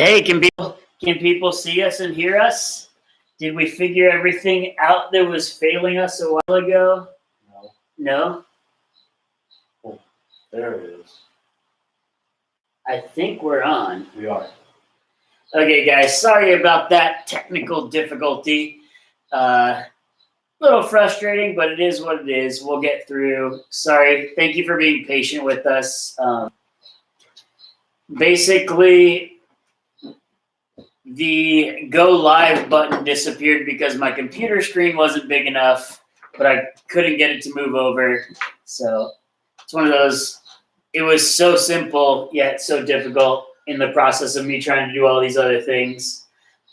Hey, can people see us and hear us? Did we figure everything out that was failing us a while ago? No? Oh, there it is. I think we're on. We are. Okay, guys, sorry about that technical difficulty. Little frustrating, but it is what it is. We'll get through. Sorry. Thank you for being patient with us. Basically, the go live button disappeared because my computer screen wasn't big enough, but I couldn't get it to move over. So it's one of those, it was so simple, yet so difficult in the process of me trying to do all these other things.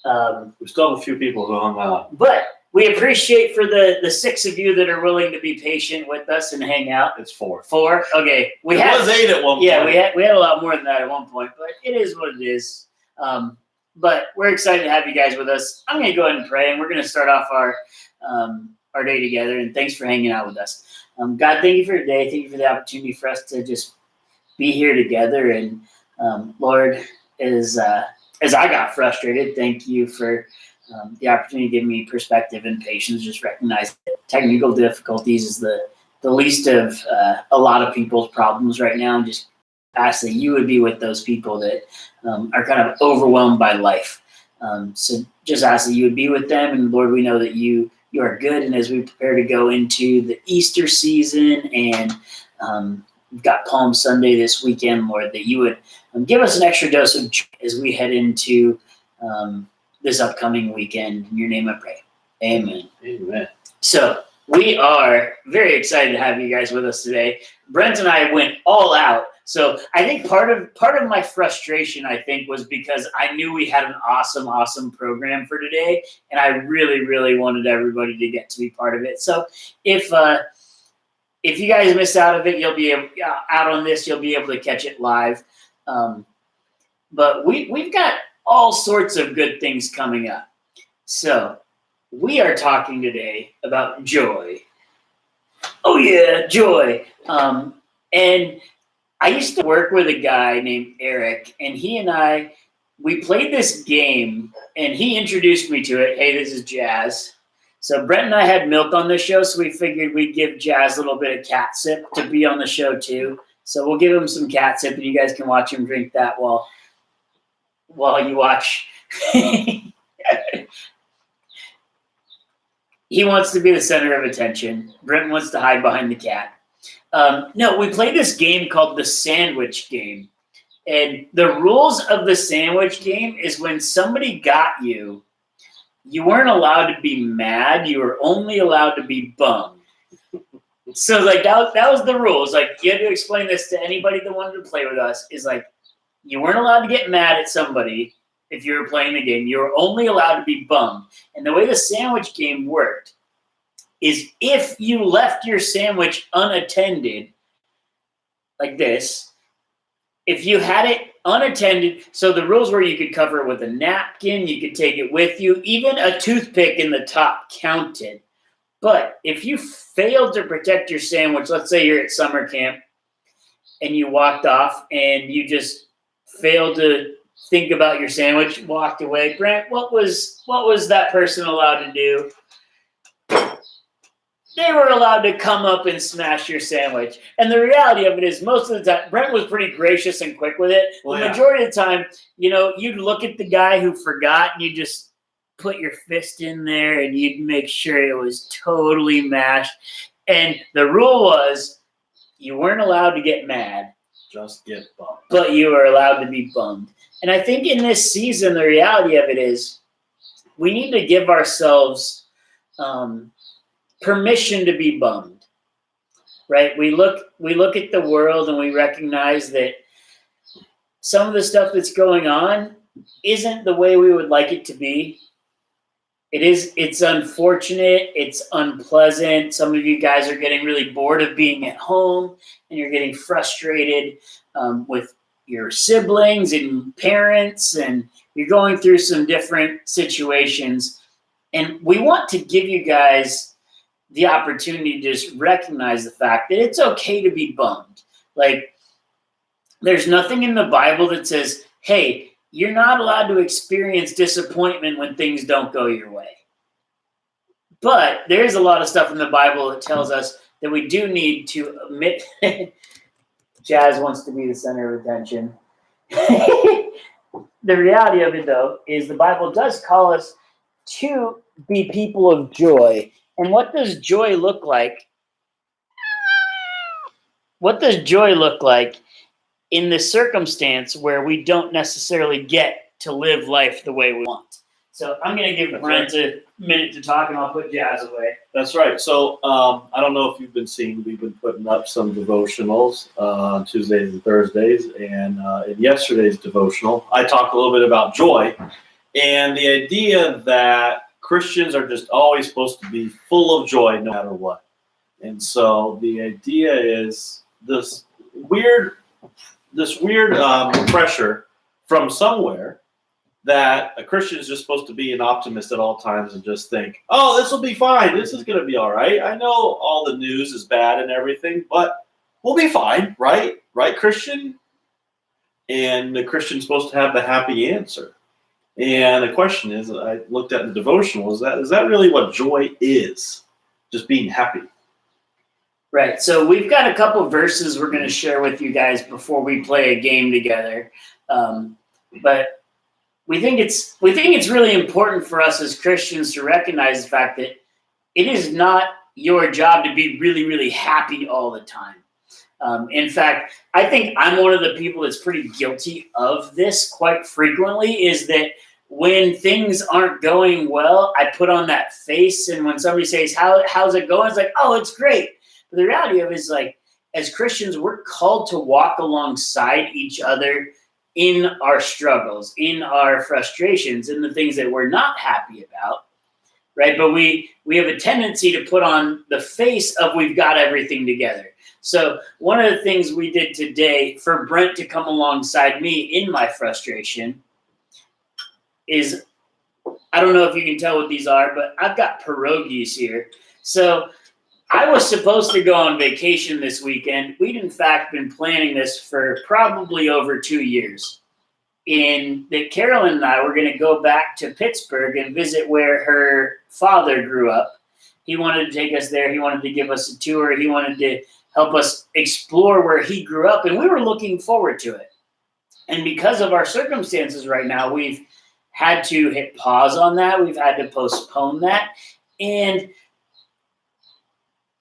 We still have a few people who hung out. But we appreciate for the 6 of you that are willing to be patient with us and hang out. It's 4. 4? Okay. It was 8 at one point. Yeah, we had a lot more than that at one point, but it is what it is. But we're excited to have you guys with us. I'm going to go ahead and pray, and we're going to start off our day together, and thanks for hanging out with us. God, thank you for today. Thank you for the opportunity for us to just be here together. And Lord, as I got frustrated, thank you for the opportunity to give me perspective and patience. Just recognize that technical difficulties is the least of a lot of people's problems right now, and just ask that you would be with those people that are kind of overwhelmed by life. So just ask that you would be with them. And Lord, we know that you are good. And as we prepare to go into the Easter season and we've got Palm Sunday this weekend, Lord, that you would give us an extra dose of joy as we head into this upcoming weekend. In your name I pray. Amen. Amen. So we are very excited to have you guys with us today. Brent and I went all out. So I think part of my frustration, I think, was because I knew we had an awesome program for today, and I really, really wanted everybody to get to be part of it. So if you guys miss out of it, you'll be able, out on this, you'll be able to catch it live. But we've got all sorts of good things coming up. So we are talking today about joy. Oh yeah, joy. And I used to work with a guy named Eric, and he and I, we played this game, and he introduced me to it. Hey, this is Jazz. So Brent and I had Milk on the show, so we figured we'd give Jazz a little bit of cat sip to be on the show too. So we'll give him some cat sip, and you guys can watch him drink that while you watch. He wants to be the center of attention. Brent wants to hide behind the cat. No, we played this game called the sandwich game. And the rules of the sandwich game is when somebody got you, you weren't allowed to be mad. You were only allowed to be bummed. So like that was the rules. Like you had to explain this to anybody that wanted to play with us. Is like you weren't allowed to get mad at somebody if you were playing the game. You were only allowed to be bummed. And the way the sandwich game worked is if you left your sandwich unattended, like this, if you had it unattended, so the rules were you could cover it with a napkin, you could take it with you, even a toothpick in the top counted. But if you failed to protect your sandwich, let's say you're at summer camp and you walked off and you just failed to think about your sandwich, walked away. Brent, what was that person allowed to do? They were allowed to come up and smash your sandwich. And the reality of it is most of the time, Brent was pretty gracious and quick with it. Well, the majority of the time, you'd look at the guy who forgot and you just put your fist in there and you'd make sure it was totally mashed. And the rule was you weren't allowed to get mad. Just get bummed. But you were allowed to be bummed. And I think in this season, the reality of it is we need to give ourselves permission to be bummed, right? We look at the world and we recognize that some of the stuff that's going on isn't the way we would like it to be. It's unfortunate. It's unpleasant. Some of you guys are getting really bored of being at home and you're getting frustrated with your siblings and parents, and you're going through some different situations. And we want to give you guys the opportunity to just recognize the fact that it's okay to be bummed. Like, there's nothing in the Bible that says, hey, you're not allowed to experience disappointment when things don't go your way. But there's a lot of stuff in the Bible that tells us that we do need to admit. Jazz wants to be the center of attention. The reality of it, though, is the Bible does call us to be people of joy. And what does joy look like? What does joy look like in the circumstance where we don't necessarily get to live life the way we want? So I'm going to give Brent a minute to talk, and I'll put Jazz away. That's right. So I don't know if you've been seeing, we've been putting up some devotionals on Tuesdays and Thursdays. And in yesterday's devotional, I talked a little bit about joy and the idea that Christians are just always supposed to be full of joy no matter what. And so the idea is this weird pressure from somewhere that a Christian is just supposed to be an optimist at all times and just think, oh, this will be fine. This is going to be all right. I know all the news is bad and everything, but we'll be fine, right? Right, Christian? And the Christian's supposed to have the happy answer. And the question is, I looked at the devotional, is that really what joy is? Just being happy. Right. So we've got a couple of verses we're going to share with you guys before we play a game together. But we think it's really important for us as Christians to recognize the fact that it is not your job to be really, really happy all the time. In fact, I think I'm one of the people that's pretty guilty of this quite frequently, is that when things aren't going well, I put on that face, and when somebody says, how's it going? It's like, oh, it's great. But the reality of it is, like, as Christians, we're called to walk alongside each other in our struggles, in our frustrations, in the things that we're not happy about, right? But we have a tendency to put on the face of we've got everything together. So one of the things we did today for Brent to come alongside me in my frustration is, I don't know if you can tell what these are, but I've got pierogies here. So I was supposed to go on vacation this weekend. We'd in fact been planning this for probably over 2 years. That Carolyn and I were going to go back to Pittsburgh and visit where her father grew up. He wanted to take us there. He wanted to give us a tour. He wanted to help us explore where he grew up, and we were looking forward to it. And because of our circumstances right now, we've had to hit pause on that. We've had to postpone that. And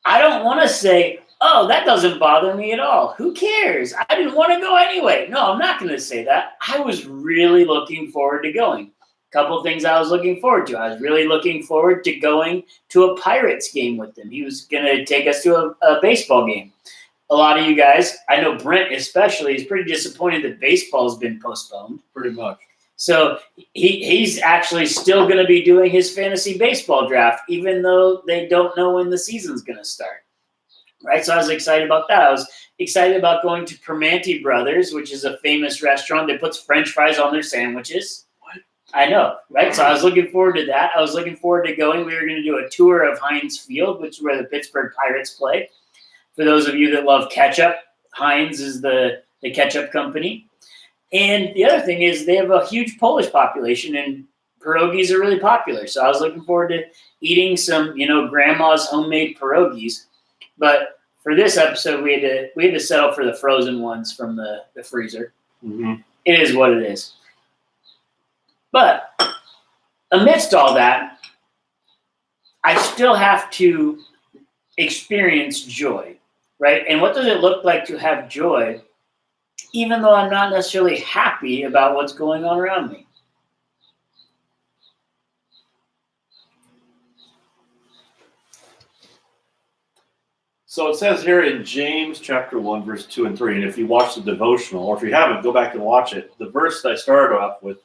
I don't want to say, oh, that doesn't bother me at all. Who cares? I didn't want to go anyway. No, I'm not going to say that. I was really looking forward to going. A couple of things I was looking forward to. I was really looking forward to going to a Pirates game with him. He was going to take us to a baseball game. A lot of you guys, I know Brent especially, is pretty disappointed that baseball has been postponed. Pretty much. So he's actually still going to be doing his fantasy baseball draft, even though they don't know when the season's going to start. Right? So I was excited about that. I was excited about going to Primanti Brothers, which is a famous restaurant that puts French fries on their sandwiches. What? I know, right? So I was looking forward to that. I was looking forward to going. We were going to do a tour of Heinz Field, which is where the Pittsburgh Pirates play. For those of you that love ketchup, Heinz is the ketchup company. And the other thing is they have a huge Polish population, and pierogies are really popular. So I was looking forward to eating some, grandma's homemade pierogies. But for this episode, we had to settle for the frozen ones from the freezer. Mm-hmm. It is what it is. But amidst all that, I still have to experience joy, right? And what does it look like to have joy, even though I'm not necessarily happy about what's going on around me? So it says here in James chapter 1, verse 2 and 3, and if you watch the devotional, or if you haven't, go back and watch it. The verse that I started off with,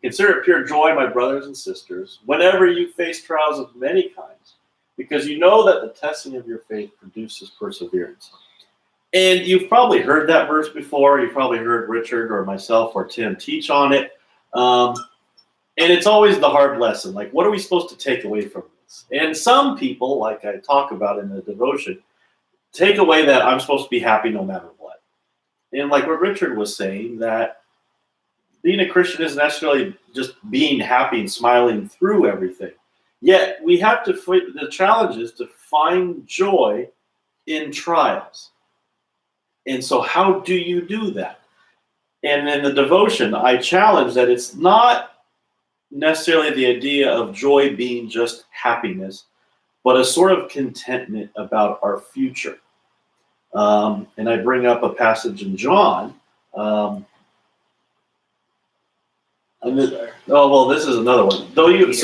consider it pure joy, my brothers and sisters, whenever you face trials of many kinds, because you know that the testing of your faith produces perseverance. And you've probably heard that verse before. You've probably heard Richard or myself or Tim teach on it. And it's always the hard lesson. Like, what are we supposed to take away from this? And some people, like I talk about in the devotion, take away that I'm supposed to be happy no matter what. And like what Richard was saying, that being a Christian isn't necessarily just being happy and smiling through everything. Yet we have to, the challenge is to find joy in trials. And so how do you do that? And in the devotion, I challenge that it's not necessarily the idea of joy being just happiness, but a sort of contentment about our future. And I bring up a passage in John. This is another one.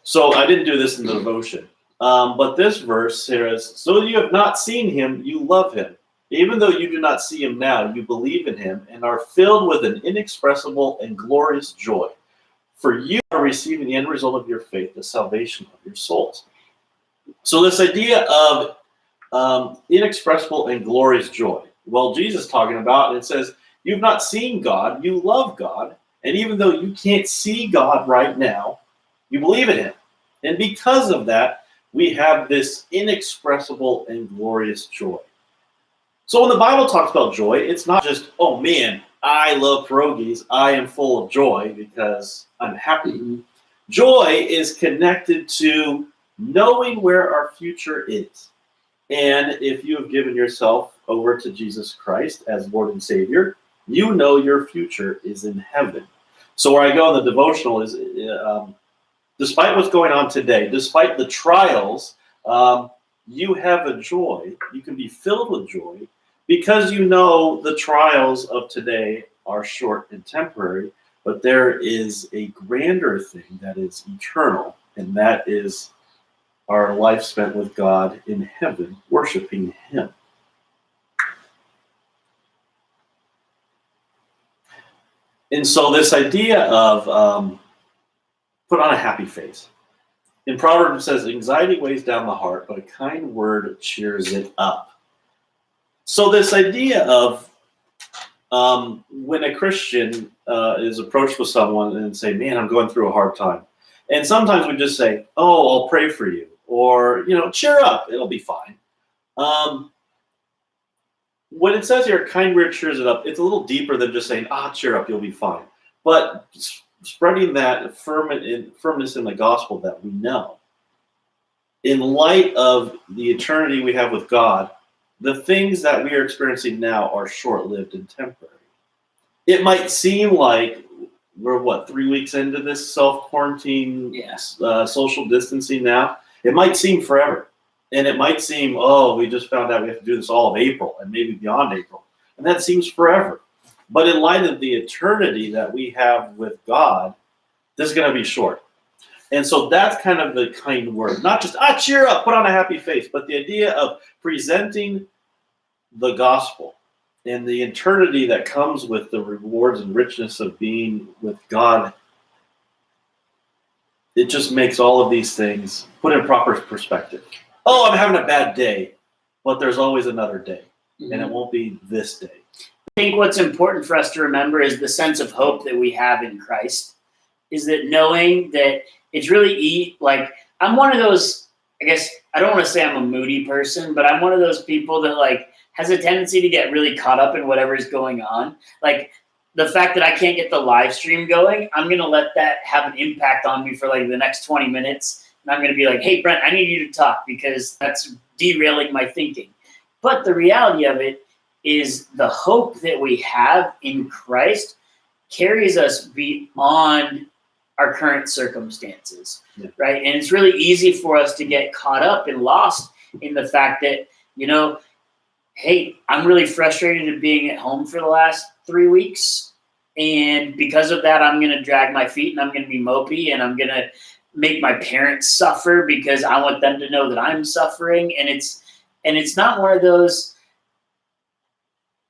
So I didn't do this in the devotion. But this verse here is, so you have not seen him, you love him. Even though you do not see him now, you believe in him and are filled with an inexpressible and glorious joy. For you are receiving the end result of your faith, the salvation of your souls. So this idea of inexpressible and glorious joy. Well, Jesus is talking about, and it says, you've not seen God, you love God. And even though you can't see God right now, you believe in him. And because of that, we have this inexpressible and glorious joy. So when the Bible talks about joy, it's not just, oh man, I love pierogies, I am full of joy because I'm happy. Mm-hmm. Joy is connected to knowing where our future is. And if you have given yourself over to Jesus Christ as Lord and Savior, you know your future is in heaven. So where I go in the devotional is, despite what's going on today, despite the trials, you have a joy. You can be filled with joy because you know the trials of today are short and temporary, but there is a grander thing that is eternal, and that is our life spent with God in heaven, worshiping him. And so this idea of put on a happy face. In Proverbs it says, anxiety weighs down the heart, but a kind word cheers it up. So this idea of when a Christian is approached with someone and say, man, I'm going through a hard time. And sometimes we just say, oh, I'll pray for you. Or, cheer up, it'll be fine. When it says here, kind word cheers it up, it's a little deeper than just saying, cheer up, you'll be fine. But spreading that firmness in the gospel that we know. In light of the eternity we have with God, the things that we are experiencing now are short-lived and temporary. It might seem like we're, 3 weeks into this self-quarantine, social distancing now? It might seem forever. And it might seem, we just found out we have to do this all of April and maybe beyond April. And that seems forever. But in light of the eternity that we have with God, this is going to be short. And so that's kind of the kind word. Not just, cheer up, put on a happy face, but the idea of presenting the gospel and the eternity that comes with the rewards and richness of being with God. It just makes all of these things put in proper perspective. I'm having a bad day, but there's always another day, and it won't be this day. I think what's important for us to remember is the sense of hope that we have in Christ, is that knowing that it's really I'm one of those, I guess, I don't want to say I'm a moody person, but I'm one of those people that has a tendency to get really caught up in whatever is going on. The fact that I can't get the live stream going, I'm going to let that have an impact on me for the next 20 minutes. And I'm going to be like, hey, Brent, I need you to talk because that's derailing my thinking. But the reality of it is the hope that we have in Christ carries us beyond our current circumstances, right? And it's really easy for us to get caught up and lost in the fact that, hey, I'm really frustrated at being at home for the last 3 weeks. And because of that, I'm going to drag my feet and I'm going to be mopey and I'm going to make my parents suffer because I want them to know that I'm suffering. And it's not one of those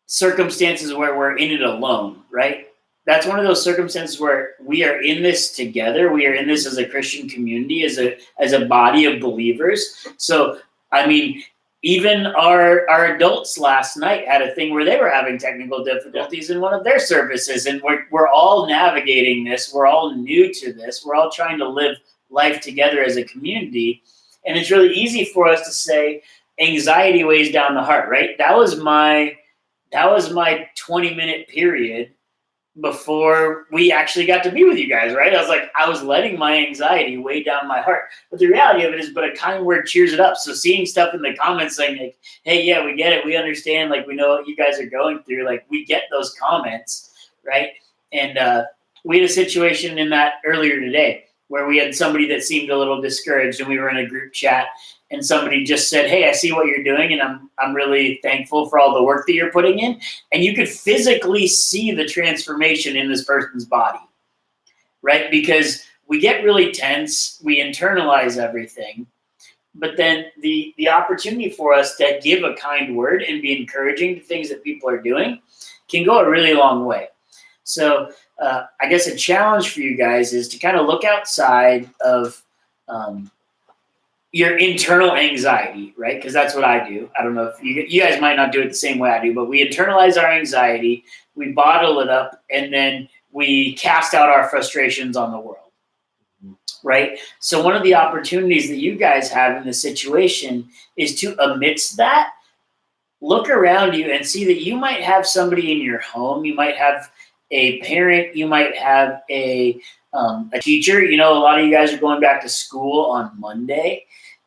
circumstances where we're in it alone, right? That's one of those circumstances where we are in this together. We are in this as a Christian community, as a body of believers. So, even our adults last night had a thing where they were having technical difficulties in one of their services, and we're all navigating this. We're all new to this. We're all trying to live life together as a community, and it's really easy for us to say anxiety weighs down the heart, right? That was my 20-minute period before we actually got to be with you guys, right? I was letting my anxiety weigh down my heart. But the reality of it is, but a kind word cheers it up. So seeing stuff in the comments saying like, hey, yeah, we get it. We understand. Like, we know what you guys are going through. Like, we get those comments, right? And we had a situation in that earlier today where we had somebody that seemed a little discouraged, and we were in a group chat, and somebody just said, hey, I see what you're doing, and I'm really thankful for all the work that you're putting in. And you could physically see the transformation in this person's body, right? Because we get really tense, we internalize everything, but then the opportunity for us to give a kind word and be encouraging to things that people are doing can go a really long way. So I guess a challenge for you guys is to kind of look outside of your internal anxiety, right? Because that's what I do. I don't know if you guys might not do it the same way I do, but we internalize our anxiety, we bottle it up, and then we cast out our frustrations on the world, right? So one of the opportunities that you guys have in this situation is to, amidst that, look around you and see that you might have somebody in your home, you might have a parent, you might have a teacher. You know, a lot of you guys are going back to school on Monday,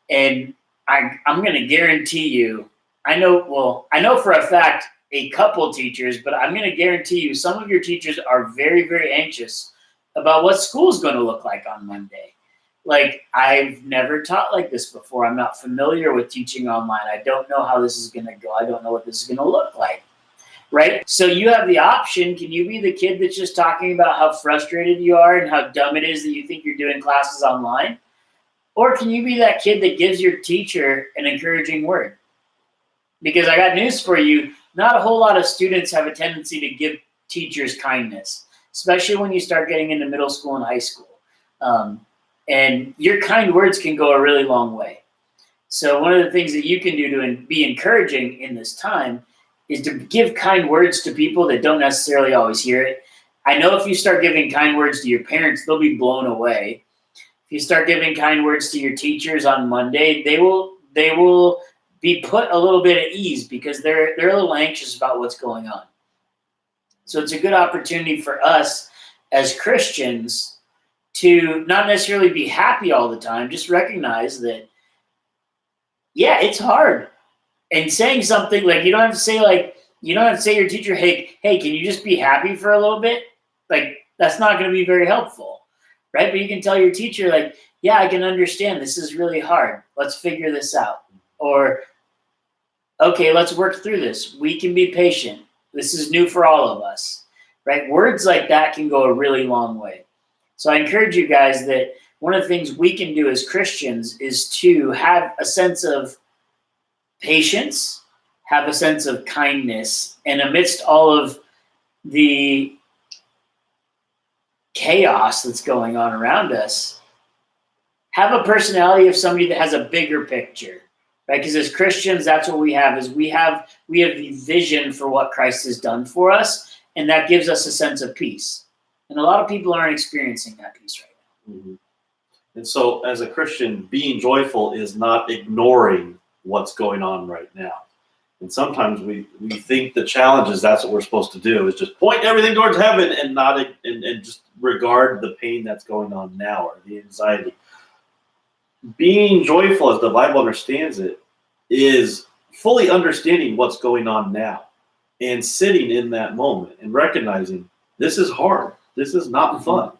and I'm going to guarantee you, I know for a fact a couple teachers, but I'm going to guarantee you some of your teachers are very, very anxious about what school's going to look like on Monday. Like, I've never taught like this before. I'm not familiar with teaching online. I don't know how this is going to go. I don't know what this is going to look like. Right? So you have the option. Can you be the kid that's just talking about how frustrated you are and how dumb it is that you think you're doing classes online? Or can you be that kid that gives your teacher an encouraging word? Because I got news for you. Not a whole lot of students have a tendency to give teachers kindness, especially when you start getting into middle school and high school. And your kind words can go a really long way. So one of the things that you can do to be encouraging in this time is to give kind words to people that don't necessarily always hear it. I know if you start giving kind words to your parents, they'll be blown away. If you start giving kind words to your teachers on Monday, they will be put a little bit at ease because they're a little anxious about what's going on. So it's a good opportunity for us as Christians to not necessarily be happy all the time, just recognize that, yeah, it's hard. And saying something like, you don't have to say to your teacher, hey, can you just be happy for a little bit? Like, that's not going to be very helpful, right? But you can tell your teacher, like, yeah, I can understand. This is really hard. Let's figure this out. Or, okay, let's work through this. We can be patient. This is new for all of us, right? Words like that can go a really long way. So I encourage you guys that one of the things we can do as Christians is to have a sense of patience, have a sense of kindness, and amidst all of the chaos that's going on around us, have a personality of somebody that has a bigger picture, right? Because as Christians, that's what we have, is we have the vision for what Christ has done for us, and that gives us a sense of peace. And a lot of people aren't experiencing that peace right now. Mm-hmm. And so as a Christian, being joyful is not ignoring what's going on right now. And sometimes we think the challenge is that's what we're supposed to do, is just point everything towards heaven and not and just regard the pain that's going on now or the anxiety. Being joyful, as the Bible understands it, is fully understanding what's going on now and sitting in that moment and recognizing this is hard. This is not fun.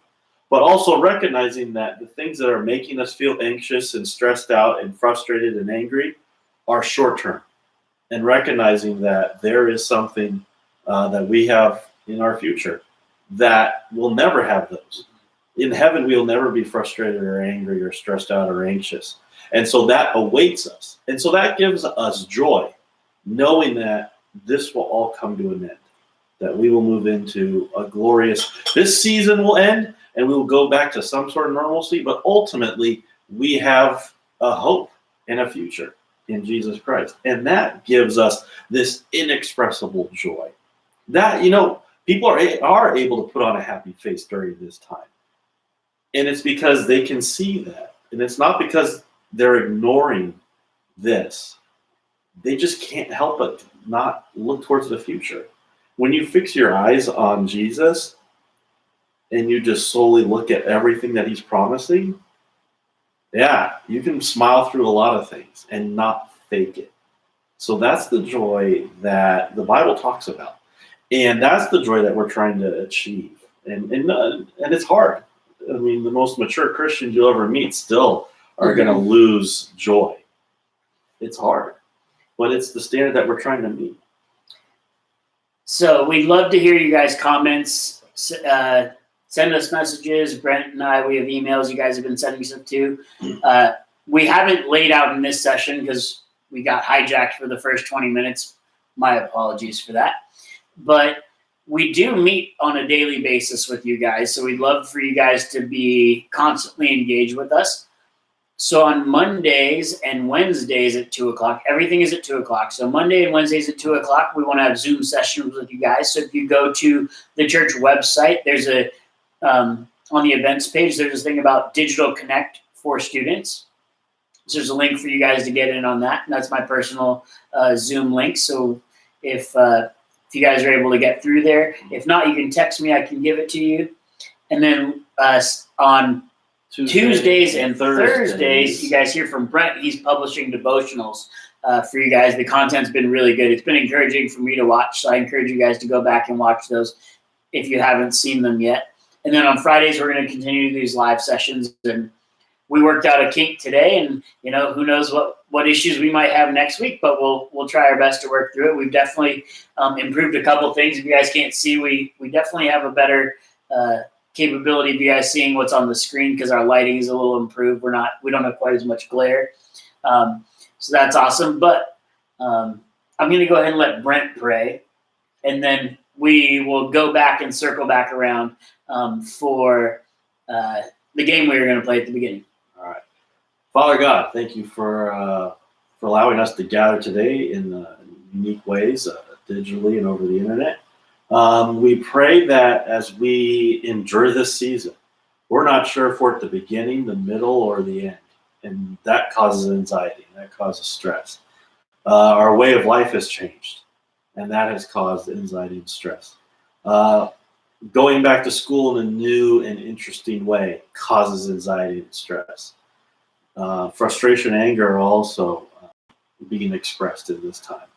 But also recognizing that the things that are making us feel anxious and stressed out and frustrated and angry are short-term, and recognizing that there is something that we have in our future that will never have those. In heaven, we'll never be frustrated or angry or stressed out or anxious. And so that awaits us. And so that gives us joy, knowing that this will all come to an end, that we will move into a glorious, this season will end and we will go back to some sort of normalcy, but ultimately we have a hope and a future in Jesus Christ. And that gives us this inexpressible joy that, people are able to put on a happy face during this time. And it's because they can see that. And it's not because they're ignoring this. They just can't help but not look towards the future. When you fix your eyes on Jesus, and you just solely look at everything that he's promising, yeah, you can smile through a lot of things and not fake it. So that's the joy that the Bible talks about. And that's the joy that we're trying to achieve. And it's hard. I mean, the most mature Christians you'll ever meet still are going to lose joy. It's hard. But it's the standard that we're trying to meet. So we'd love to hear you guys' comments. Send us messages. Brent and I, we have emails you guys have been sending stuff to. We haven't laid out in this session because we got hijacked for the first 20 minutes. My apologies for that. But we do meet on a daily basis with you guys. So we'd love for you guys to be constantly engaged with us. So on Mondays and Wednesdays at 2 o'clock, everything is at 2 o'clock. So Monday and Wednesdays at 2 o'clock, we want to have Zoom sessions with you guys. So if you go to the church website, there's on the events page, there's this thing about Digital Connect for students. So there's a link for you guys to get in on that. And that's my personal Zoom link. So if you guys are able to get through there, if not, you can text me. I can give it to you. And then on Tuesdays and Thursdays, you guys hear from Brent. He's publishing devotionals for you guys. The content's been really good. It's been encouraging for me to watch. So I encourage you guys to go back and watch those if you haven't seen them yet. And then on Fridays, we're going to continue these live sessions. And we worked out a kink today, and who knows what issues we might have next week, but we'll try our best to work through it. We've definitely improved a couple things. If you guys can't see, we definitely have a better capability of you guys seeing what's on the screen because our lighting is a little improved. We don't have quite as much glare, so that's awesome. But I'm going to go ahead and let Brent pray, and then we will go back and circle back around for the game we were going to play at the beginning. All right. Father God, thank you for allowing us to gather today in unique ways, digitally and over the internet. We pray that as we endure this season, we're not sure if we're at the beginning, the middle, or the end. And that causes anxiety, and that causes stress. Our way of life has changed, and that has caused anxiety and stress. Going back to school in a new and interesting way causes anxiety and stress. Frustration and anger are also being expressed in this time.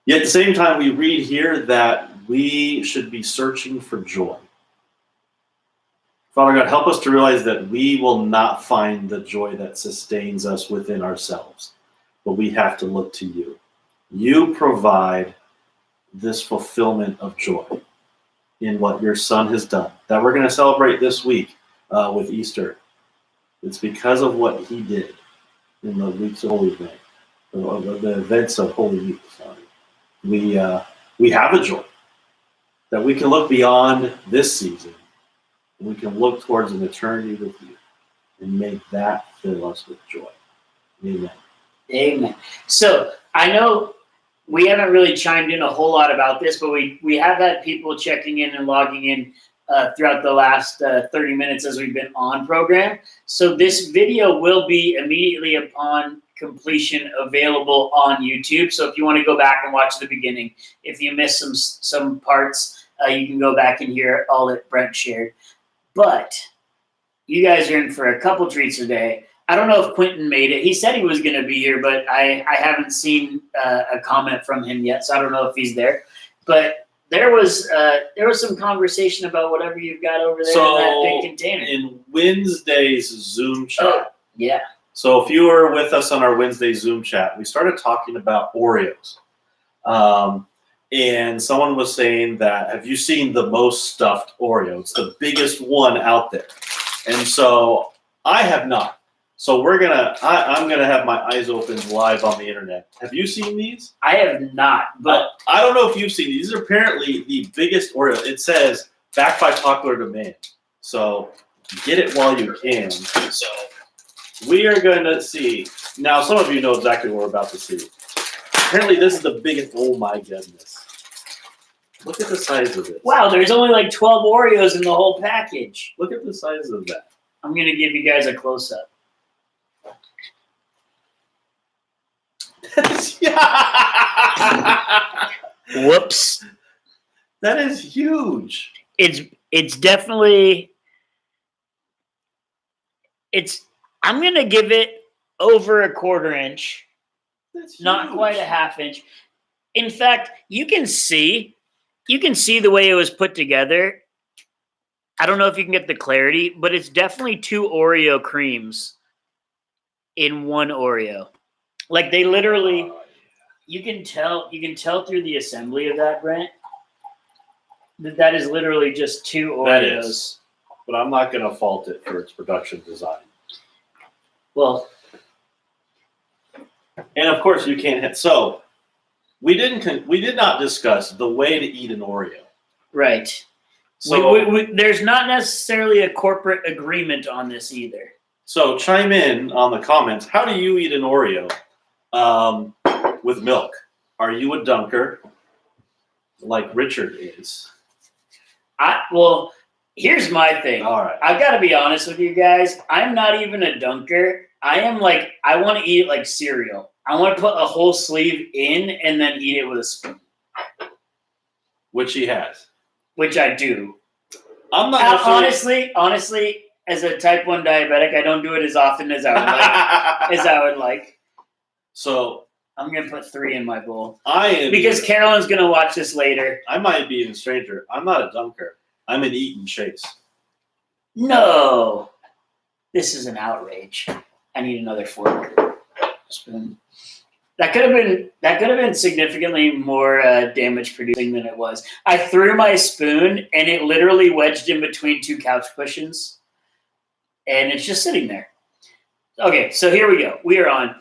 Yet at the same time, we read here that we should be searching for joy. Father God, help us to realize that we will not find the joy that sustains us within ourselves, but we have to look to you. You provide this fulfillment of joy in what your Son has done, that we're going to celebrate this week with Easter. It's because of what he did in the weeks of Holy Week, the events of Holy Week. Sorry. We have a joy that we can look beyond this season, and we can look towards an eternity with you and make that fill us with joy. Amen. Amen. So I know we haven't really chimed in a whole lot about this, but we have had people checking in and logging in throughout the last 30 minutes as we've been on program. So this video will be immediately upon completion available on YouTube. So if you want to go back and watch the beginning, if you missed some parts, you can go back and hear all that Brent shared. But you guys are in for a couple treats today. I don't know if Quentin made it. He said he was going to be here, but I haven't seen a comment from him yet, so I don't know if he's there. But there was some conversation about whatever you've got over there in that big container. In Wednesday's Zoom chat. Yeah. So if you were with us on our Wednesday Zoom chat, we started talking about Oreos. And someone was saying that, have you seen the most stuffed Oreo? It's the biggest one out there. And so I have not. So I'm gonna have my eyes open live on the internet. Have you seen these? I have not, but I don't know if you've seen these. These are apparently the biggest Oreo. It says backed by popular demand. So get it while you can. So we are going to see. Now, some of you know exactly what we're about to see. Apparently, this is the biggest. Oh my goodness! Look at the size of it. Wow, there's only like 12 Oreos in the whole package. Look at the size of that. I'm gonna give you guys a close up. Whoops. That is huge. It's It's definitely I'm gonna give it over a quarter inch, That's not huge. quite a half inch. In fact, you can see the way it was put together. I don't know if you can get the clarity, but it's definitely 2 Oreo creams in one Oreo. Like they literally, you can tell through the assembly of that, Brent, that is literally just 2 Oreos. That is. But I'm not going to fault it for its production design. Well, and of course you can't hit. So we did not discuss the way to eat an Oreo. Right. So there's not necessarily a corporate agreement on this either. So chime in on the comments. How do you eat an Oreo with milk? Are you a dunker like Richard is? Well, here's my thing. All right. I've got to be honest with you guys. I'm not even a dunker. I want to eat it like cereal. I want to put a whole sleeve in and then eat it with a spoon. Which he has. Which I do. I'm not honestly, as a type 1 diabetic, I don't do it as often as I would like. So I'm gonna put 3 in my bowl. Because Carolyn's gonna watch this later. I might be even stranger. I'm not a dunker. I'm an eat and chase. No, this is an outrage. I need another fork, spoon. That could have been significantly more damage producing than it was. I threw my spoon and it literally wedged in between 2 couch cushions, and it's just sitting there. Okay, so here we go. We are on.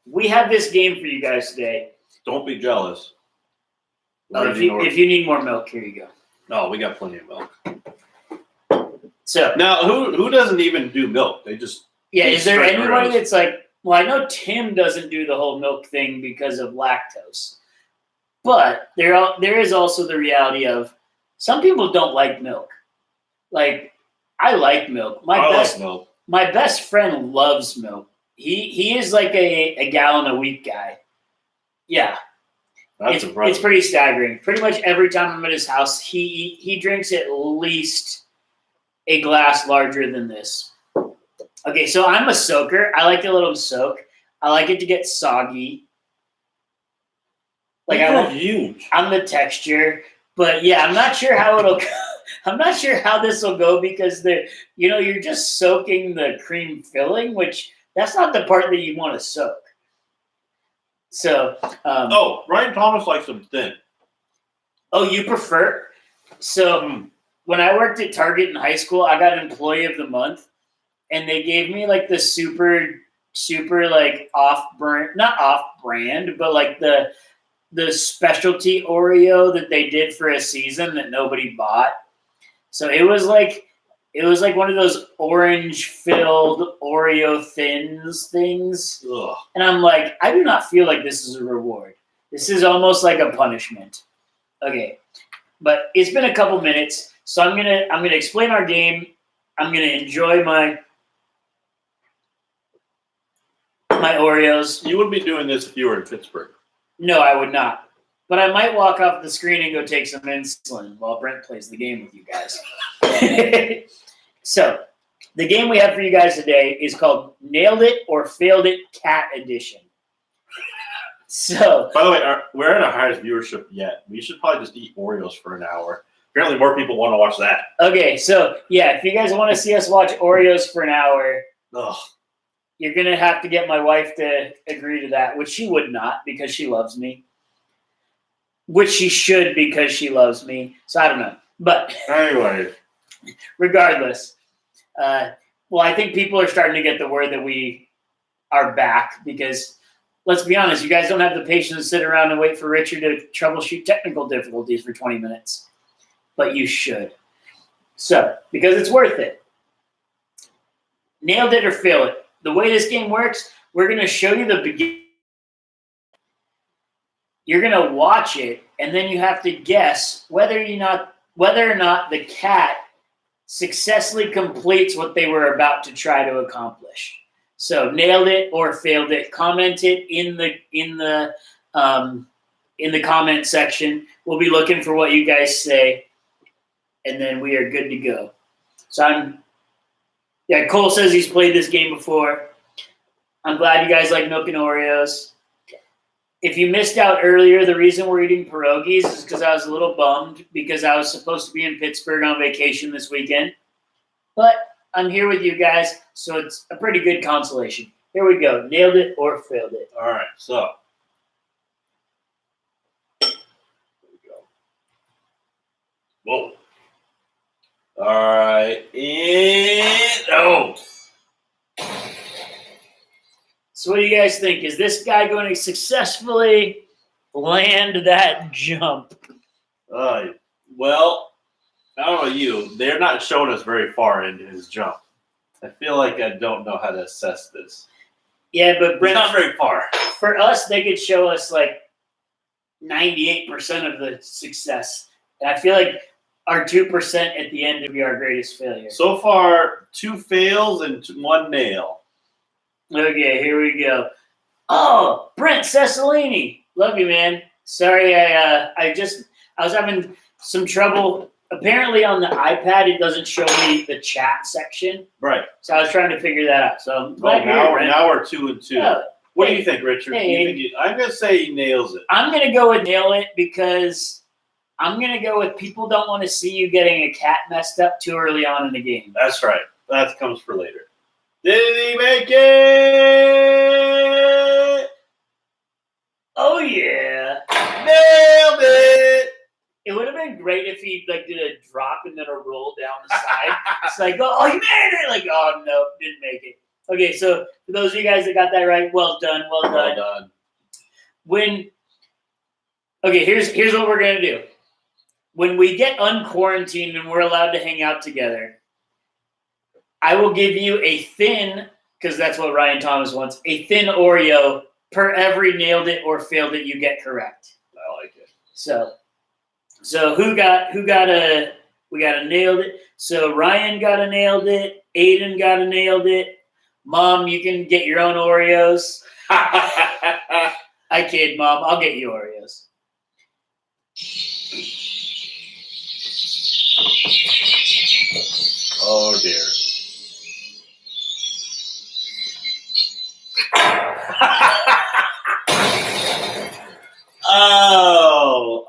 We have this game for you guys today. Don't be jealous. If you need more milk, here you go. No, we got plenty of milk. So now, who doesn't even do milk? They just is there anybody that's like? Well, I know Tim doesn't do the whole milk thing because of lactose, but there is also the reality of some people don't like milk. Like I like milk. My best friend loves milk. He is like a gallon a week guy. Yeah. It's pretty staggering. Pretty much every time I'm at his house, he drinks at least a glass larger than this. Okay, so I'm a soaker. I like to let them soak. I like it to get soggy. Like I'm the texture, but yeah, I'm not sure how it'll. I'm not sure how this will go because you're just soaking the cream filling, which that's not the part that you want to soak. So. Ryan Thomas likes them thin. Oh, you prefer? So when I worked at Target in high school, I got Employee of the Month. And they gave me like the super like not off brand, but like the specialty Oreo that they did for a season that nobody bought. So it was like one of those orange filled Oreo thins things. Ugh. And I'm like, I do not feel like this is a reward. This is almost like a punishment. Okay. But it's been a couple minutes, so I'm gonna explain our game. I'm gonna enjoy my Oreos. You wouldn't be doing this if you were in Pittsburgh. No, I would not. But I might walk off the screen and go take some insulin while Brent plays the game with you guys. So, the game we have for you guys today is called Nailed It or Failed It Cat Edition. So, by the way, we're at our highest viewership yet. We should probably just eat Oreos for an hour. Apparently, more people want to watch that. Okay, so yeah, if you guys want to see us watch Oreos for an hour, you're going to have to get my wife to agree to that, which she would not because she loves me. Which she should because she loves me. So I don't know. But anyway, regardless, I think people are starting to get the word that we are back because, let's be honest, you guys don't have the patience to sit around and wait for Richard to troubleshoot technical difficulties for 20 minutes. But you should. So, because it's worth it. Nailed it or fail it. The way this game works, we're going to show you the beginning. You're going to watch it, and then you have to guess whether or not the cat successfully completes what they were about to try to accomplish. So, nailed it or failed it. Comment it in the comment section. We'll be looking for what you guys say. and then we are good to go. So Cole says he's played this game before. I'm glad you guys like milk and Oreos. If you missed out earlier, the reason we're eating pierogies is because I was a little bummed because I was supposed to be in Pittsburgh on vacation this weekend. But I'm here with you guys, so it's a pretty good consolation. Here we go. Nailed it or failed it. All right, so. There we go. Whoa. All right, and oh. So what do you guys think? Is this guy going to successfully land that jump? Well, I don't know you. They're not showing us very far into his jump. I feel like I don't know how to assess this. Yeah, but It's Brent, not very far. for us, they could show us like 98% of the success. And I feel like our 2% at the end would be our greatest failure. So far, 2 fails and 1 nail. Okay, here we go. Oh, Brent Cessalini. Love you, man. Sorry, I was having some trouble. Apparently on the iPad, it doesn't show me the chat section. Right. So I was trying to figure that out. So I'm glad you're here, Brent. Now we're 2 and 2. Yeah. What do you think, Richard? Hey. I'm going to say he nails it. I'm going to go with nail it because I'm going to go with people don't want to see you getting a cat messed up too early on in the game. That's right. That comes for later. Did he make it? Oh, yeah. Nailed it! It would have been great if he did a drop and then a roll down the side. It's like, oh, you made it! Like, oh, no, didn't make it. Okay, so for those of you guys that got that right, well done, well done. Here's what we're going to do. When we get unquarantined and we're allowed to hang out together, I will give you a thin, because that's what Ryan Thomas wants, a thin Oreo per every nailed it or failed it you get correct. I like it. So we got a nailed it. So Ryan got a nailed it. Aiden got a nailed it. Mom, you can get your own Oreos. I kid, Mom. I'll get you Oreos. Oh, dear. Oh,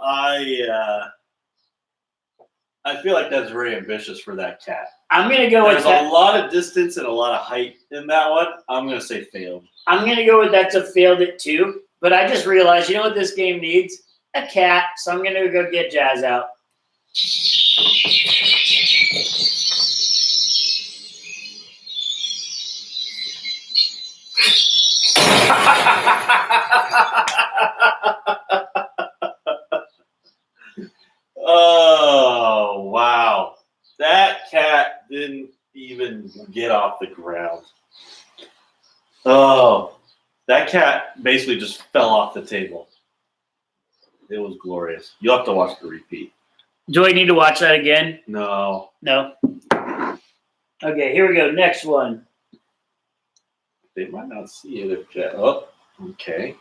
I feel like that's very ambitious for that cat. I'm going to go with that. There's a lot of distance and a lot of height in that one. I'm going to say failed. I'm going to go with that's a failed it too. But I just realized, you know what this game needs? A cat. So I'm going to go get Jazz out. Oh, wow. That cat didn't even get off the ground. Oh, that cat basically just fell off the table. It was glorious. You'll have to watch the repeat. Do I need to watch that again? No. No. Okay, here we go. Next one. They might not see it if cat. Oh, okay.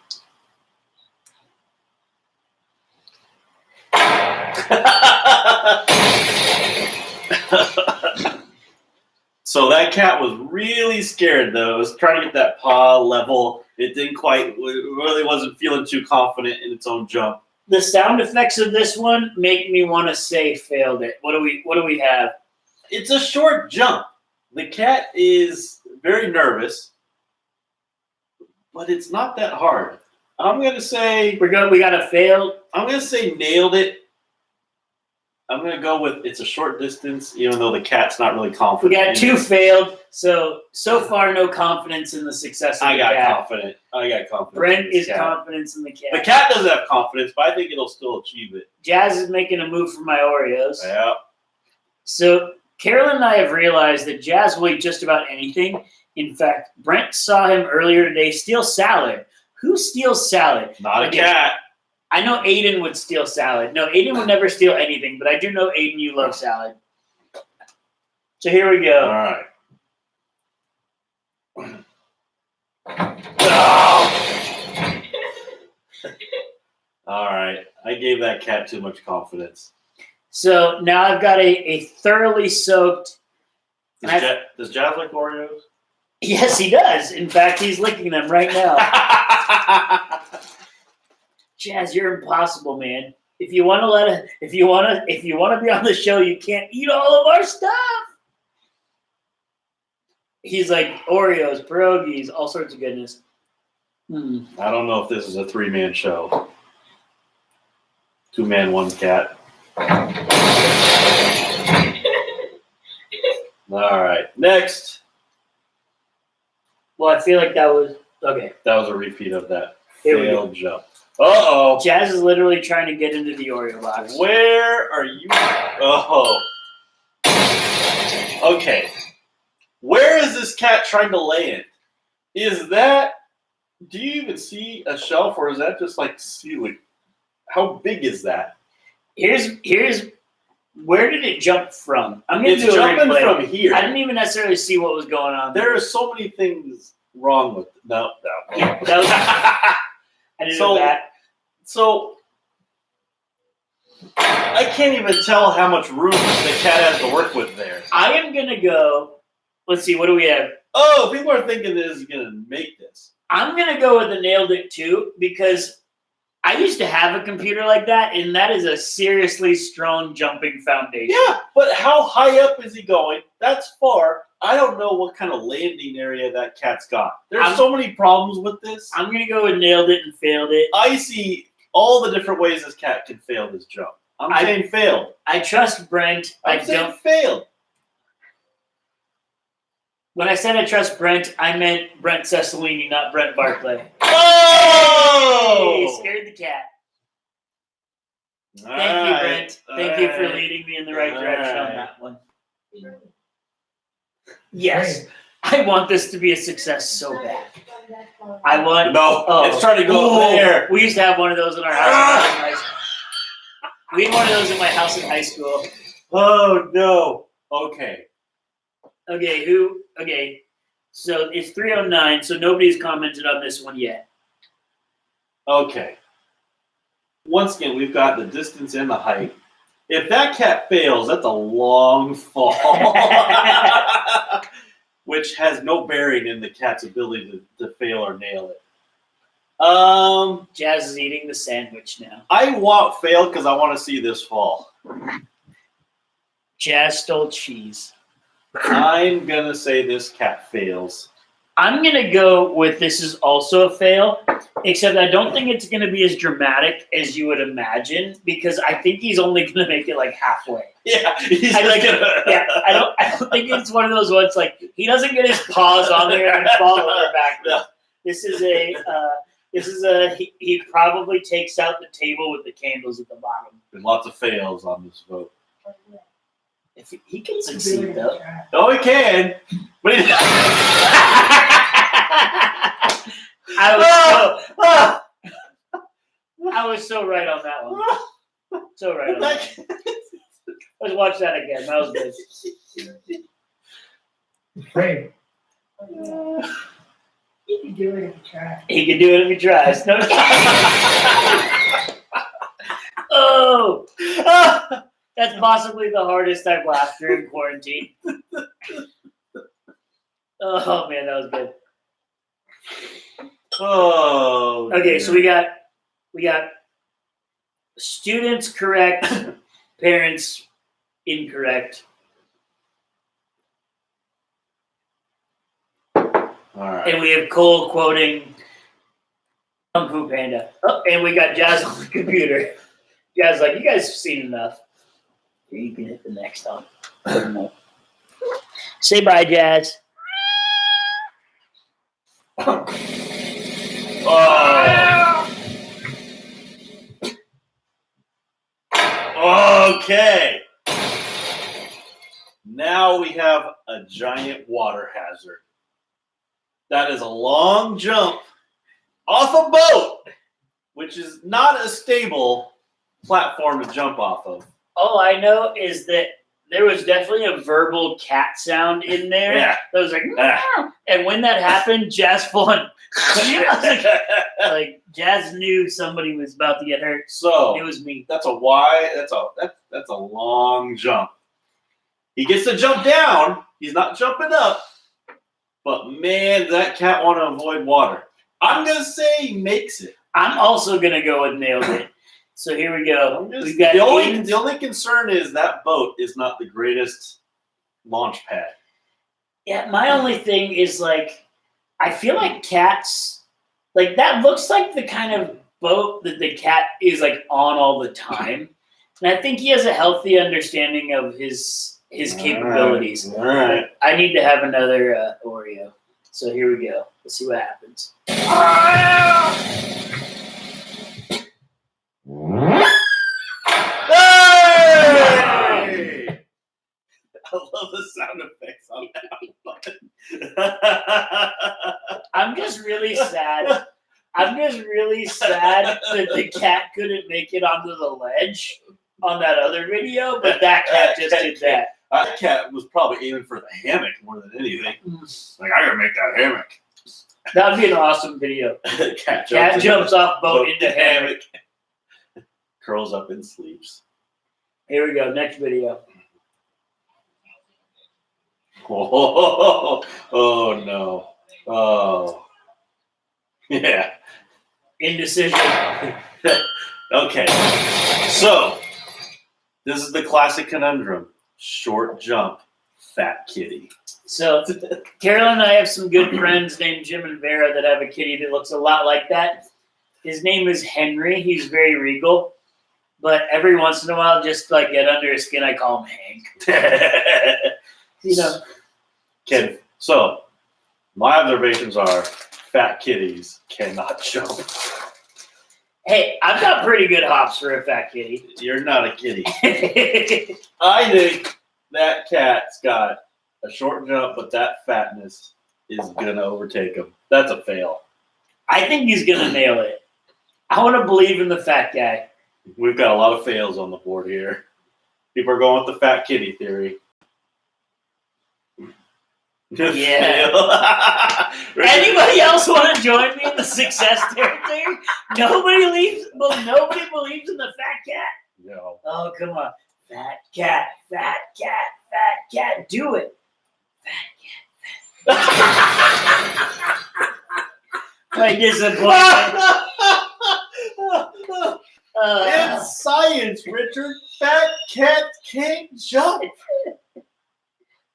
So that cat was really scared, though. It was trying to get that paw level. It didn't quite, really wasn't feeling too confident in its own jump. The sound effects of this one make me want to say failed it. What do we have? It's a short jump. The cat is very nervous, but it's not that hard. I'm going to say... We got a failed. I'm going to say nailed it. I'm going to go with it's a short distance, even though the cat's not really confident. We got 2 failed, so far no confidence in the success of the cat. I got confidence. Brent is confidence in the cat. The cat doesn't have confidence, but I think it'll still achieve it. Jazz is making a move for my Oreos. Yeah. So Carolyn and I have realized that Jazz will eat just about anything. In fact, Brent saw him earlier today steal salad. Who steals salad? Not a cat. I know Aiden would steal salad. No, Aiden would never steal anything, but I do know, Aiden, you love salad. So here we go. All right. All right. I gave that cat too much confidence. So now I've got a thoroughly soaked. Does Jazz like Oreos? Yes, he does. In fact, he's licking them right now. Jazz, you're impossible, man. If you want to be on the show, you can't eat all of our stuff. He's like Oreos, pierogies, all sorts of goodness. I don't know if this is a 3-man show. 2 man, 1 cat. All right, next. Well, I feel like that was okay. That was a repeat of that Here we failed jump. Uh-oh. Jazz is literally trying to get into the Oreo box. Where are you? Oh. Okay. Where is this cat trying to land? Do you even see a shelf, or is that just like ceiling? How big is that? Here's where did it jump from? I'm going to It's do a jumping replay. from here. I didn't even necessarily see what was going on. There are so many things wrong with it. No. Yeah, that was, I didn't know that. So I can't even tell how much room the cat has to work with there. I am going to go. Let's see. What do we have? Oh, people are thinking this is going to make this. I'm going to go with the nailed it too, because I used to have a computer like that, and that is a seriously strong jumping foundation. Yeah, but how high up is he going? That's far. I don't know what kind of landing area that cat's got. There's so many problems with this. I'm going to go with nailed it and failed it. I see all the different ways this cat can fail this jump. I'm saying failed. I trust Brent. I'm saying failed. When I said I trust Brent, I meant Brent Cessalini, not Brent Barclay. Oh! He scared the cat. Thank you, Brent. Thank you for leading me in the right direction on that one. Yes, I want this to be a success so bad. I want. No, it's trying to go there. We used to have one of those in our house. We had one of those in my house in high school. Oh no. Okay. Okay, so it's 3:09, so nobody's commented on this one yet. Okay. Once again, we've got the distance and the height. If that cat fails, that's a long fall, which has no bearing in the cat's ability to fail or nail it. Jazz is eating the sandwich now. I want fail because I want to see this fall. Jazz stole cheese. I'm going to say this cat fails. I'm going to go with this is also a fail, except I don't think it's going to be as dramatic as you would imagine, because I think he's only going to make it like halfway. Yeah, I don't think it's one of those ones like he doesn't get his paws on there and fall over back. No. This is he probably takes out the table with the candles at the bottom. There's lots of fails on this vote. If he can succeed though. Oh, he can. But he I was so right on that one. So right on that. Let's watch that again. That was good. Great. He can do it if he tries. He can do it if he tries. No. Oh! That's possibly the hardest I've laughed during quarantine. Oh man, that was good. Oh. Okay, so we got students correct, parents incorrect. All right. And we have Cole quoting Kung Fu Panda. Oh, and we got Jazz on the computer. Jazz like, you guys have seen enough. Here, you can hit the next one. Say bye, Jazz. Oh. Okay. Now we have a giant water hazard. That is a long jump off a boat, which is not a stable platform to jump off of. All I know is that there was definitely a verbal cat sound in there. Yeah. That was like, meow. And when that happened, Jazz fun. Like Jazz knew somebody was about to get hurt. So It was me. that's a wide. That's a long jump. He gets to jump down. He's not jumping up. But man, that cat want to avoid water. I'm gonna say he makes it. I'm also gonna go with nailed it. So here we go. We've got The only concern is that boat is not the greatest launch pad. Yeah, my only thing is like, I feel like cats, like that looks like the kind of boat that the cat is like on all the time, and I think he has a healthy understanding of his capabilities. All right. I need to have another Oreo. So here we go. Let's see what happens. Hey! I love the sound effects on that. I'm just really sad. I'm just really sad that the cat couldn't make it onto the ledge on that other video, but that cat just did that. That cat was probably aiming for the hammock more than anything. Like, I gotta make that hammock. That would be an awesome video. Cat Jumps off boat into hammock. Curls up and sleeps. Here we go. Next video. Oh no. Oh. Yeah. Indecision. Okay. So, this is the classic conundrum. Short jump, fat kitty. So, Carolyn and I have some good friends named Jim and Vera that have a kitty that looks a lot like that. His name is Henry. He's very regal. But every once in a while, just like get under his skin, I call him Hank. You know. So, my observations are fat kitties cannot jump. Hey, I've got pretty good hops for a fat kitty. You're not a kitty. I think that cat's got a short jump, but that fatness is going to overtake him. That's a fail. I think he's going to nail it. I want to believe in the fat guy. We've got a lot of fails on the board here. People are going with the fat kitty theory. Yeah. Anybody else want to join me in the success territory? Nobody believes in the fat cat. No. Oh, come on. Fat cat, fat cat, fat cat. Do it. Fat cat. My disappointment. It's science, Richard. Fat cat can't jump.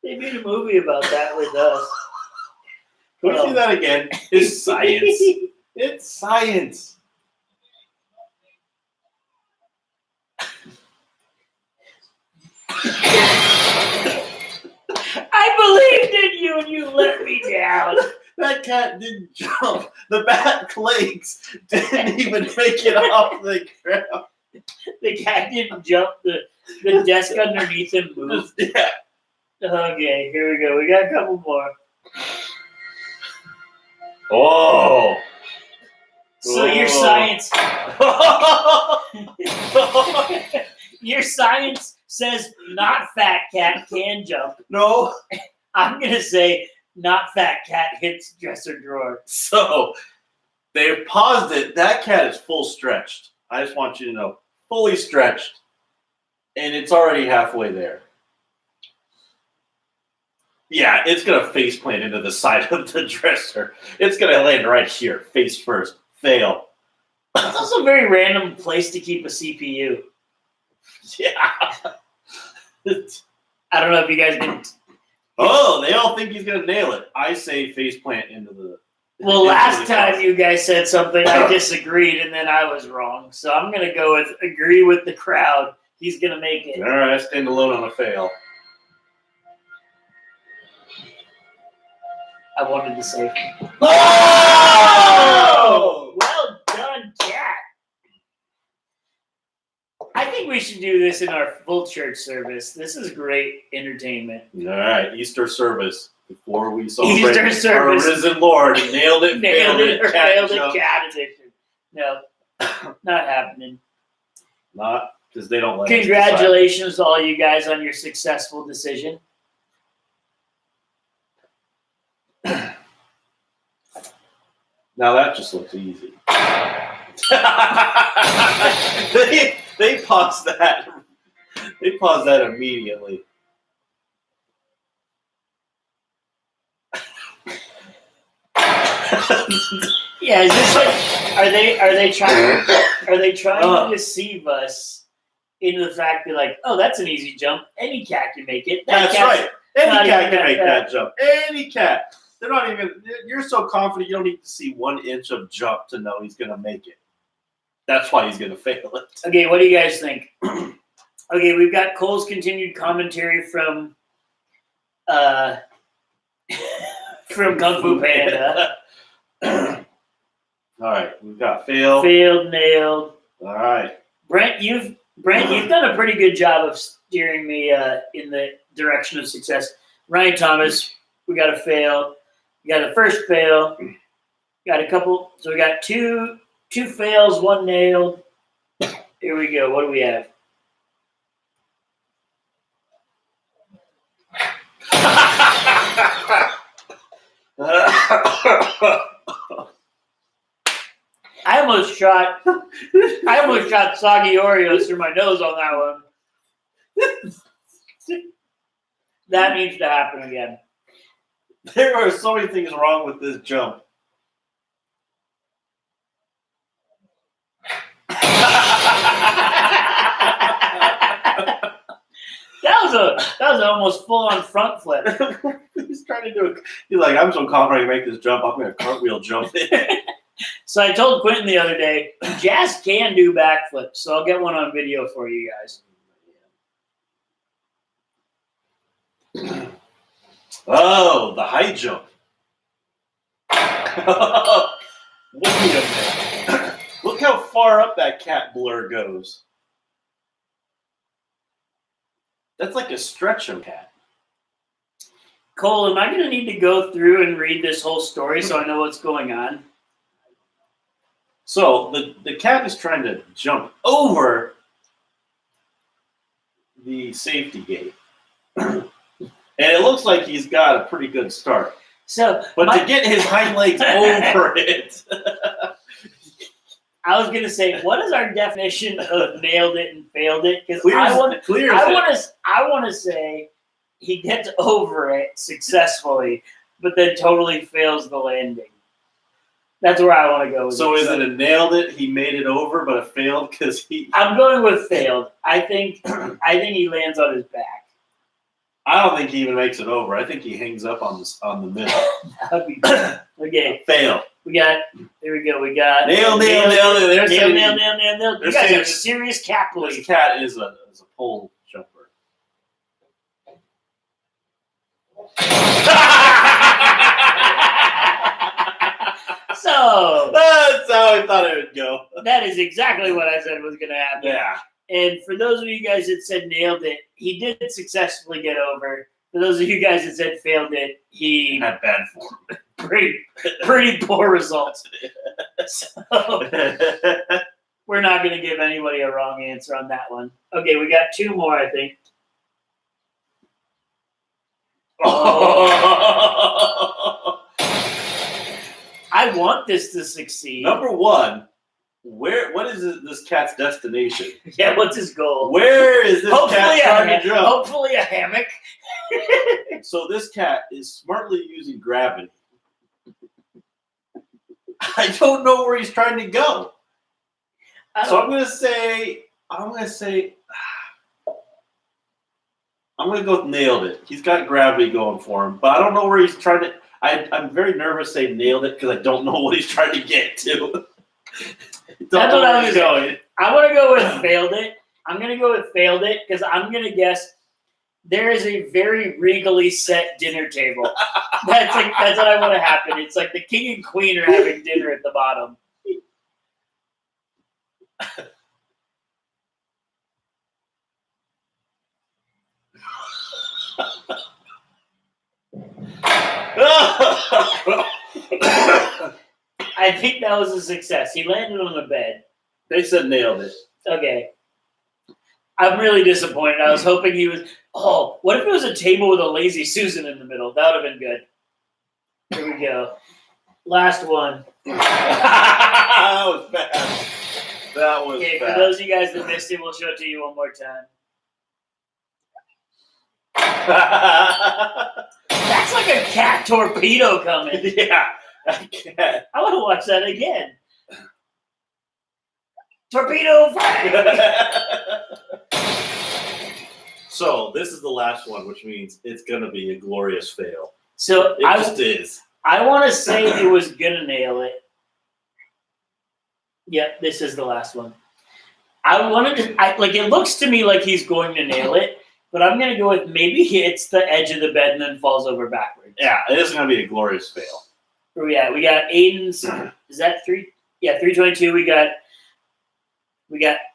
They made a movie about that with us. Can we see that again? It's science. It's science. I believed in you and you let me down. That cat didn't jump. The back legs didn't even make it off the ground. The cat didn't jump. The desk underneath him moved. Yeah. Okay, here we go. We got a couple more. Oh. So your science, your science says not fat cat can jump. No. I'm gonna say not fat cat hits dresser drawer. So they paused it. That cat is full stretched. I just want you to know, fully stretched, and it's already halfway there. Yeah, it's gonna face plant into the side of the dresser. It's gonna land right here, face first. Fail. It's also a very random place to keep a CPU. Yeah. I don't know if you guys can. Oh, they all think he's gonna nail it. I say face plant into the. Well, last time you guys said something, I disagreed, and then I was wrong. So I'm gonna go with agree with the crowd. He's gonna make it. All right, I stand alone on a fail. I wanted to say. Oh! Well done, cat. I think we should do this in our full church service. This is great entertainment. All right, Easter service. Before we celebrate Easter service. our risen Lord. Nailed it, Nailed it, cat failed it, jump. cat edition. No, not happening. Not because they don't let us Congratulations to all you guys on your successful decision. Now that just looks easy. they paused that. They paused that immediately. Yeah, is this like, are they trying to deceive us into the fact that, like, oh, that's an easy jump. Any cat can make it. That's right. Any cat can make that that jump. Any cat. They're not even. You're so confident you don't need to see 1 inch of jump to know he's going to make it. That's why he's going to fail it. Okay, what do you guys think? Okay, we've got Cole's continued commentary from from Kung Fu Panda. All right, we've got fail. Failed, nailed. All right, Brent, you've done a pretty good job of steering me in the direction of success. Ryan Thomas, we got a fail. We got a first fail. Got a couple. So we got two fails, 1 nailed. Here we go. What do we have? I almost shot soggy Oreos through my nose on that one. That needs to happen again. There are so many things wrong with this jump. That was an almost full on front flip. He's trying to do it. He's like, I'm so confident I can make this jump. I'm going to cartwheel jump it. So I told Quentin the other day, Jazz can do backflips, so I'll get one on video for you guys. Oh, the high jump. Wait a minute. Look how far up that cat blur goes. That's like a stretcher cat. Cole, am I going to need to go through and read this whole story so I know what's going on? So the cat is trying to jump over the safety gate. And it looks like he's got a pretty good start. But to get his hind legs over it. I was going to say, what is our definition of nailed it and failed it? Because I want to say he gets over it successfully, but then totally fails the landing. That's where I want to go with So is it a nailed it, he made it over, but a failed because he... I'm going with failed. I think he lands on his back. I don't think he even makes it over. I think he hangs up on the middle. That would be good. Okay. Fail. Here we go. We got nail. Nail. They're You guys have serious cat belief. This cat is a pole jumper. So that's how I thought it would go. That is exactly what I said was going to happen. Yeah. And for those of you guys that said nailed it, he did successfully get over. For those of you guys that said failed it, he had bad form. Pretty poor results. So we're not going to give anybody a wrong answer on that one. Okay, we got 2 more, I think. Oh. I want this to succeed. Number 1, what is this cat's destination? Yeah, what's his goal? Where is this cat trying to jump? Hopefully a hammock. So this cat is smartly using gravity. I don't know where he's trying to go. So I'm gonna go with nailed it. He's got gravity going for him, but I don't know where he's trying to. I'm very nervous saying nailed it because I don't know what he's trying to get to. That's what I was going. I want to go with failed it. I'm going to go with failed it because I'm going to guess there is a very regally set dinner table. That's what I want to happen. It's like the king and queen are having dinner at the bottom. I think that was a success. He landed on the bed. They said nailed it. Okay. I'm really disappointed. I was hoping he was. Oh, what if it was a table with a lazy Susan in the middle? That would have been good. Here we go. Last one. That was bad. That was Okay, for bad. those of you guys that missed it, we'll show it to you one more time. That's like a cat torpedo coming. Yeah, I can't. I want to watch that again. Torpedo fire! So this is the last one, which means it's gonna be a glorious fail. So It just is. I want to say it was gonna nail it. Yep, this is the last one. I wanted to. It looks to me like he's going to nail it, but I'm gonna go with maybe he hits the edge of the bed and then falls over backwards. Yeah, it is gonna be a glorious fail. Where we at? We got Aiden's. Is that 3? Yeah, 322. We got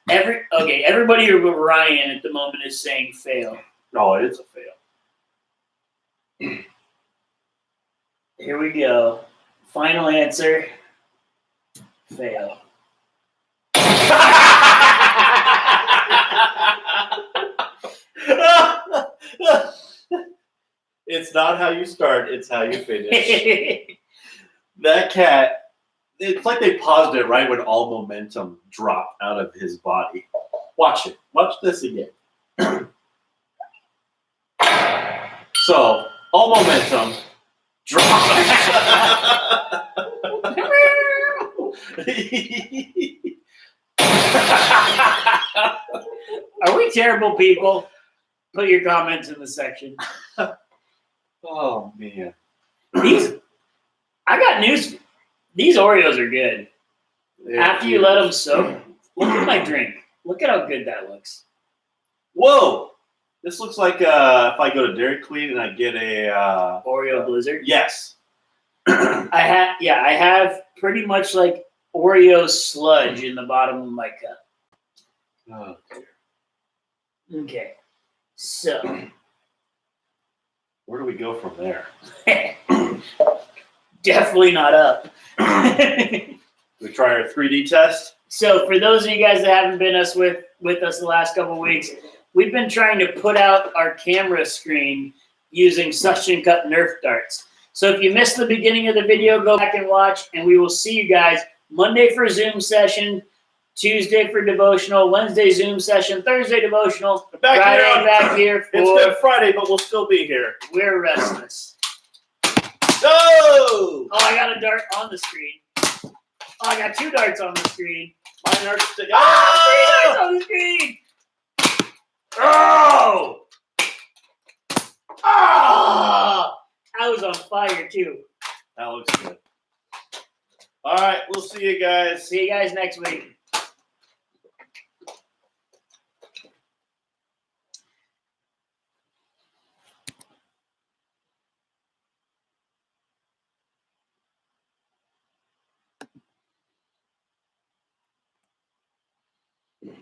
everybody but Ryan at the moment is saying fail. No, it's a fail. Here we go. Final answer. Fail. It's not how you start, it's how you finish. That cat, it's like they paused it right when all momentum dropped out of his body. Watch it. Watch this again. So, all momentum dropped. Are we terrible people? Put your comments in the section. Oh, man. I got news. These Oreos are good. After you let them soak, look at my drink. Look at how good that looks. Whoa! This looks like if I go to Dairy Queen and I get a Oreo Blizzard. yes. I have pretty much like Oreo sludge in the bottom of my cup. Oh, dear. Okay. So Where do we go from there? definitely not up. We try our 3D test. So for those of you guys that haven't been with us the last couple of weeks, we've been trying to put out our camera screen using suction cup Nerf darts. So if you missed the beginning of the video, go back and watch, and we will see you guys Monday for Zoom session, Tuesday for devotional, Wednesday Zoom session, Thursday devotional, Friday back here It's for Good Friday, but we'll still be here. We're Restless. Oh! Oh, I got a dart on the screen. Oh, I got 2 darts on the screen. Mine are stick. 3 darts on the screen. Oh! Ah! I was on fire too. That looks good. All right, we'll see you guys. See you guys next week.